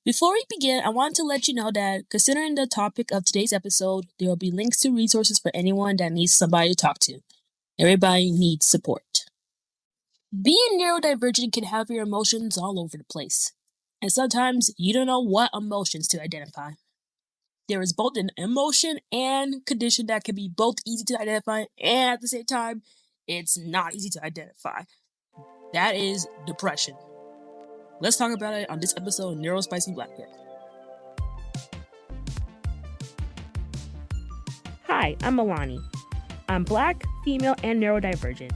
Before we begin, I want to let you know that considering the topic of today's episode, there will be links to resources for anyone that needs somebody to talk to. Everybody needs support. Being neurodivergent can have your emotions all over the place, and sometimes you don't know what emotions to identify. There is both an emotion and condition that can be both easy to identify, and at the same time, it's not easy to identify. That is depression. Let's talk about it on this episode of Neurospicy Black Girl. Hi, I'm Milani. I'm black, female, and neurodivergent,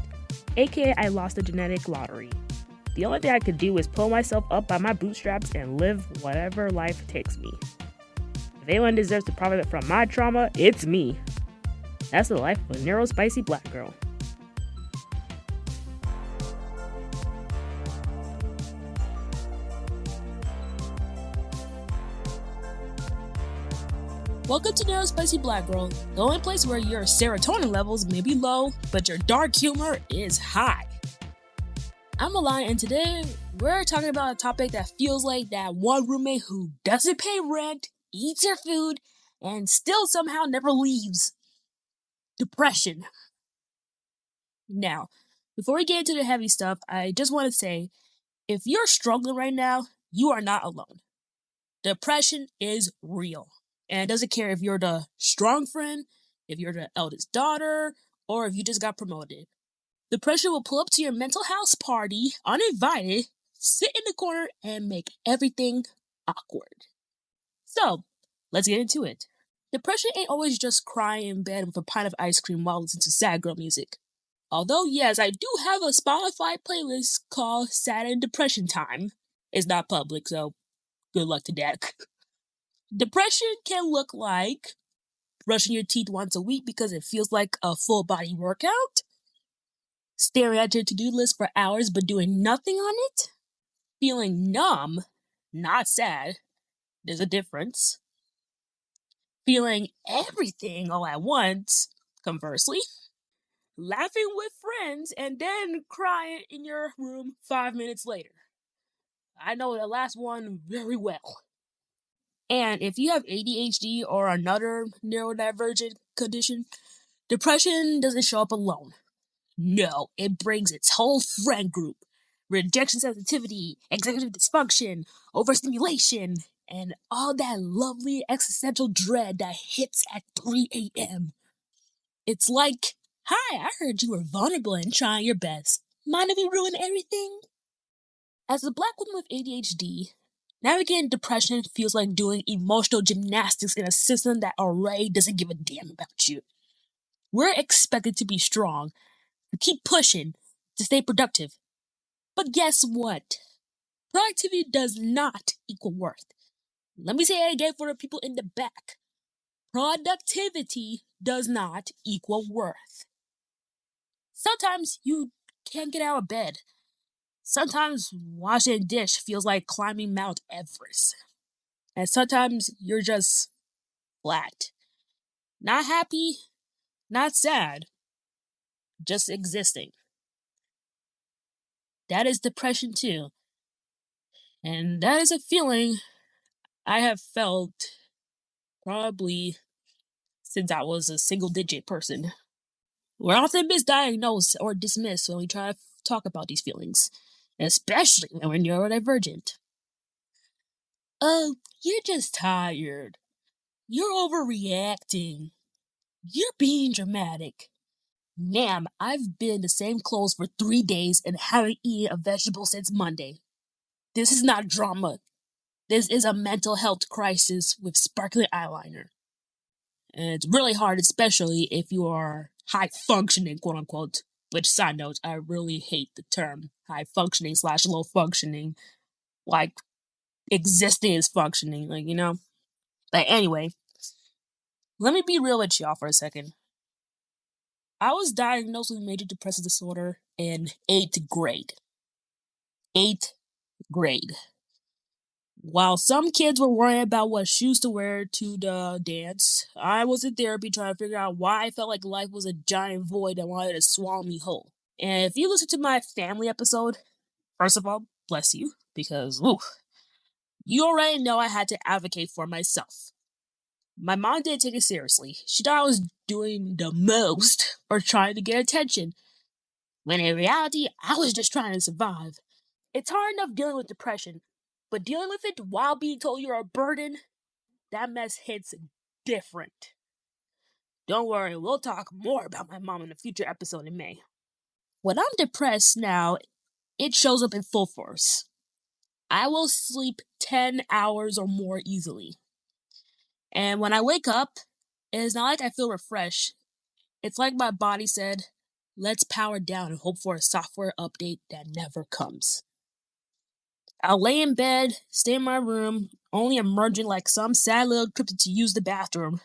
aka I lost the genetic lottery. The only thing I could do is pull myself up by my bootstraps and live whatever life takes me. If anyone deserves to profit from my trauma, it's me. That's the life of a neurospicy black girl. Welcome to Neurospicy Black Girl, the only place where your serotonin levels may be low, but your dark humor is high. I'm Alana, and today we're talking about a topic that feels like that one roommate who doesn't pay rent, eats your food, and still somehow never leaves. Depression. Now, before we get into the heavy stuff, I just want to say, if you're struggling right now, you are not alone. Depression is real. And it doesn't care if you're the strong friend, if you're the eldest daughter, or if you just got promoted. Depression will pull up to your mental house party uninvited, sit in the corner, and make everything awkward. So, let's get into it. Depression ain't always just crying in bed with a pint of ice cream while listening to sad girl music. Although, yes, I do have a Spotify playlist called Sad and Depression Time. It's not public, so good luck to that. Depression can look like brushing your teeth once a week because it feels like a full body workout, staring at your to-do list for hours but doing nothing on it, feeling numb, not sad, there's a difference, feeling everything all at once, conversely, laughing with friends and then crying in your room 5 minutes later. I know the last one very well. And if you have ADHD or another neurodivergent condition, depression doesn't show up alone. No, it brings its whole friend group. Rejection sensitivity, executive dysfunction, overstimulation, and all that lovely existential dread that hits at 3 a.m. It's like, hi, I heard you were vulnerable and trying your best. Mind if we ruin everything? As a black woman with ADHD, navigating depression feels like doing emotional gymnastics in a system that already doesn't give a damn about you. We're expected to be strong, to keep pushing, to stay productive. But guess what? Productivity does not equal worth. Let me say it again for the people in the back. Productivity does not equal worth. Sometimes you can't get out of bed. Sometimes washing a dish feels like climbing Mount Everest. And sometimes you're just flat. Not happy, not sad, just existing. That is depression too. And that is a feeling I have felt probably since I was a single digit person. We're often misdiagnosed or dismissed when we try to talk about these feelings, especially when we're neurodivergent. Oh, you're just tired. You're overreacting. You're being dramatic. Ma'am, I've been in the same clothes for 3 days and haven't eaten a vegetable since Monday. This is not drama. This is a mental health crisis with sparkling eyeliner. And it's really hard, especially if you are high functioning, quote unquote. Which, side note, I really hate the term high functioning / low functioning. Like, existing is functioning, like, you know? But anyway, let me be real with y'all for a second. I was diagnosed with major depressive disorder in 8th grade. 8th grade. While some kids were worrying about what shoes to wear to the dance, I was in therapy trying to figure out why I felt like life was a giant void that wanted to swallow me whole. And if you listen to my family episode, first of all, bless you, because, ooh, You already know I had to advocate for myself. My mom didn't take it seriously. She thought I was doing the most or trying to get attention, when in reality, I was just trying to survive. It's hard enough dealing with depression, but dealing with it while being told you're a burden, that mess hits different. Don't worry, we'll talk more about my mom in a future episode in May. When I'm depressed now, it shows up in full force. I will sleep 10 hours or more easily. And when I wake up, it's not like I feel refreshed. It's like my body said, let's power down and hope for a software update that never comes. I'll lay in bed, stay in my room, only emerging like some sad little cryptid to use the bathroom.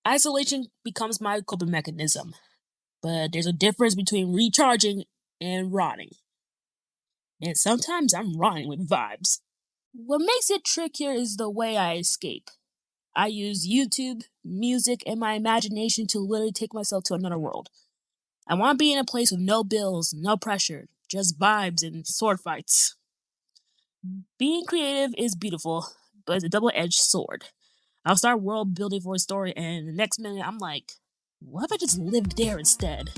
Isolation becomes my coping mechanism, but there's a difference between recharging and rotting. And sometimes I'm rotting with vibes. What makes it trickier is the way I escape. I use YouTube, music, and my imagination to literally take myself to another world. I want to be in a place with no bills, no pressure, just vibes and sword fights. Being creative is beautiful, but it's a double-edged sword. I'll start world building for a story, and the next minute I'm like, what if I just lived there instead?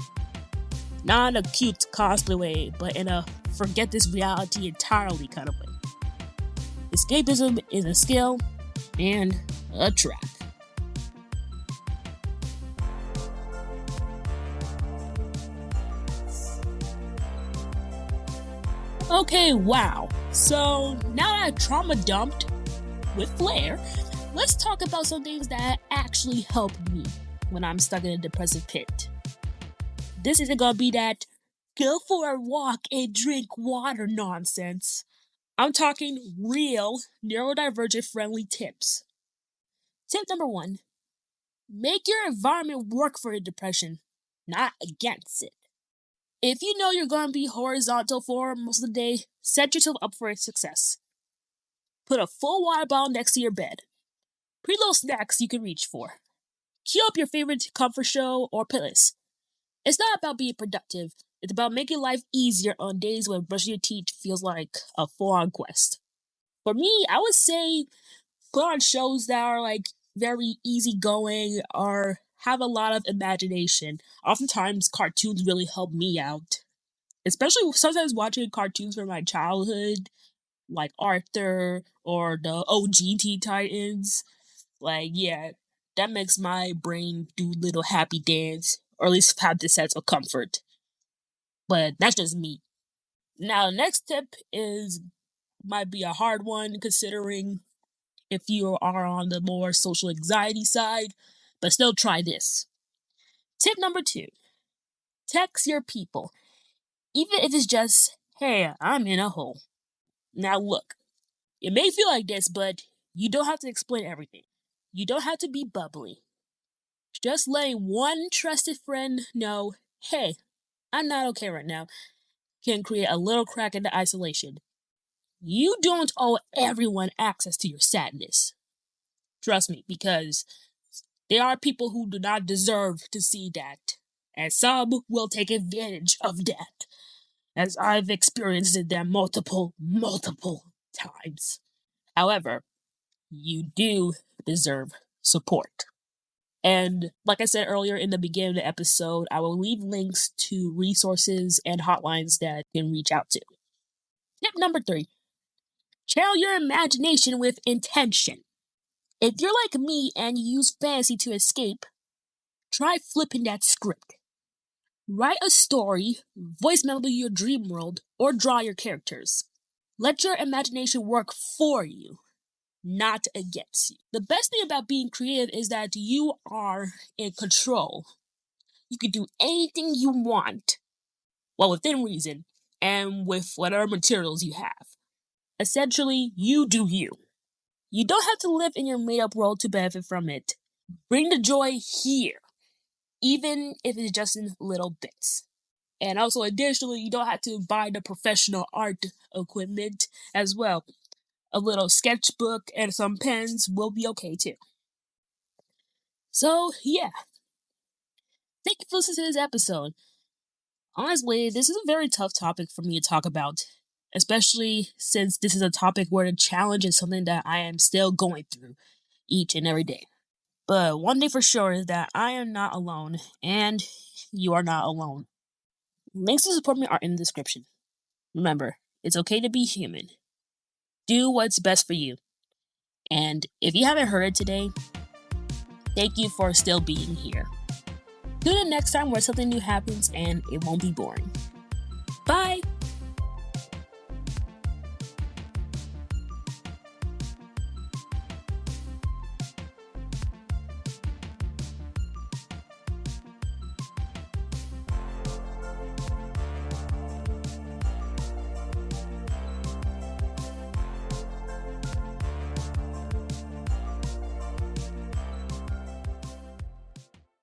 Not in a cute cosplay way, but in a forget this reality entirely kind of way. Escapism is a skill and a trap. Okay, wow. So now that I trauma dumped with flair, let's talk about some things that actually help me when I'm stuck in a depressive pit. This isn't gonna be that go for a walk and drink water nonsense. I'm talking real neurodivergent friendly tips. Tip number 1, make your environment work for your depression, not against it. If you know you're going to be horizontal for most of the day, set yourself up for success. Put a full water bottle next to your bed. Pretty little snacks you can reach for. Cue up your favorite comfort show or playlist. It's not about being productive. It's about making life easier on days when brushing your teeth feels like a full-on quest. For me, I would say put on shows that are like very easygoing or have a lot of imagination. Oftentimes, cartoons really help me out. Especially sometimes watching cartoons from my childhood, like Arthur or the OG Teen Titans. Like, yeah, that makes my brain do little happy dance, or at least have this sense of comfort. But that's just me. Now, the next tip might be a hard one considering if you are on the more social anxiety side, but still try this. Tip number 2, text your people. Even if it's just, hey, I'm in a hole. Now look, it may feel like this, but you don't have to explain everything. You don't have to be bubbly. Just letting one trusted friend know, hey, I'm not okay right now, can create a little crack in the isolation. You don't owe everyone access to your sadness. Trust me, because there are people who do not deserve to see that, and some will take advantage of that, as I've experienced it there multiple times. However, you do deserve support. And like I said earlier in the beginning of the episode, I will leave links to resources and hotlines that you can reach out to. Tip number 3, channel your imagination with intention. If you're like me and you use fantasy to escape, try flipping that script. Write a story, voice memo your dream world, or draw your characters. Let your imagination work for you, not against you. The best thing about being creative is that you are in control. You can do anything you want, well, within reason, and with whatever materials you have. Essentially, you do you. You don't have to live in your made-up world to benefit from it. Bring the joy here, even if it's just in little bits. And also, additionally, you don't have to buy the professional art equipment as well. A little sketchbook and some pens will be okay too. So, yeah. Thank you for listening to this episode. Honestly, this is a very tough topic for me to talk about. especially since this is a topic where the challenge is something that I am still going through each and every day. But one thing for sure is that I am not alone, and you are not alone. Links to support me are in the description. Remember, it's okay to be human. Do what's best for you. And if you haven't heard it today, thank you for still being here. Tune in next time where something new happens and it won't be boring.